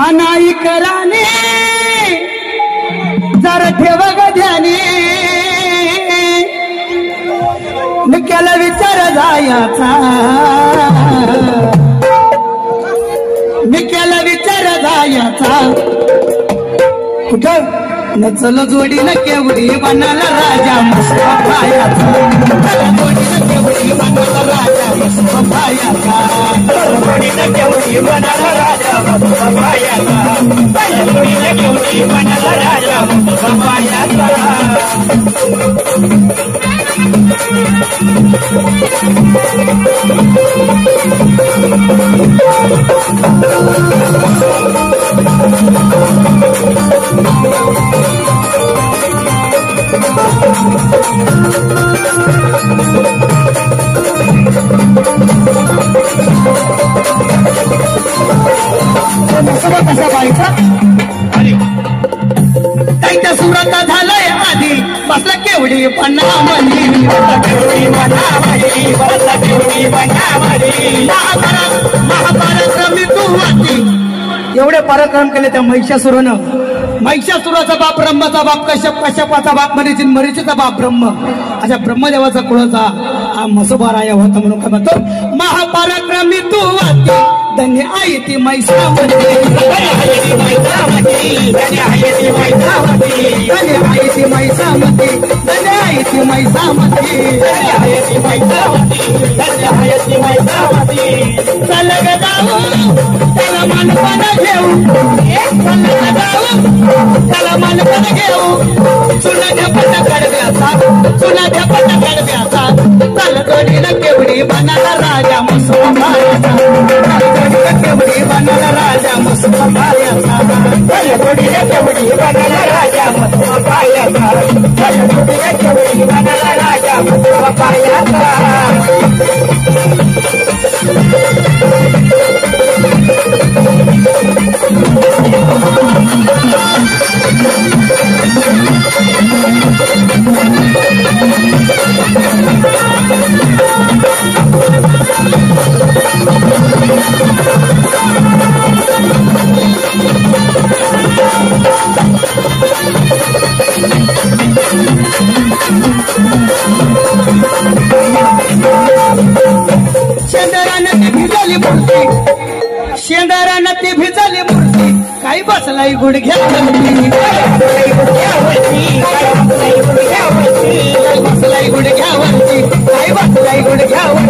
अनाई कराने जरा ठेव ग ध्याने निक्याला विचार जायचा निक्याला विचार जायचा कुठं नचल जोडीनं केवढी बनाला राजा मुस्तफायाचा जोडीनं केवढी बनाला राजा मुस्तफायाचा जोडीनं केवढी बनाला राजा मुस्तफायाचा जोडीनं केवढी बनाला राजा मुस्तफायाचा कसा पाहायचा त्यांच्या सुरात झालंय आधी बसला केवढी पन्नामणी महापराक्रमी तू वाटी एवढे पराक्रम केले त्या महिषासुरानं महिषासुराचा बाप ब्रह्माचा बाप कश्यपाचा बाप मरीचीचा बाप ब्रह्म अशा ब्रह्मदेवाचा कुळाचा हा मसोबाराया होता म्हणून काय म्हणतो महापराक्रमी तू वाटी धन्य आहे ती मैसामती धन्य आहे ती मैसामती धन्य आहे ती मैसामती धन्य आहे ती मैसामती धन्य आहे ती मैसामती धन्य आहे ती मैसामती धन्य आहे ती मैसामती चल ग जाऊ त्याला मानपण घेऊ चल ग जाऊ त्याला मानपण घेऊ सुनाच्या पट कडव्याचा सुनाच्या पट कडव्याचा चल जोडीला केवढी बनाला राजा मुस्तफायाचा केवढी बनाला राजा मुस्तफायाचा जोडीला केवढी बनाला राजा मुस्तफायाचा जोडीला केवढी बनाला राजा मुस्तफायाचा शेंदरानं ती भिजली मूर्ती काही बसलाई गुडघ्यावरती काही बसलाई गुडघ्यावरती काही बसलाई गुडघ्यावरती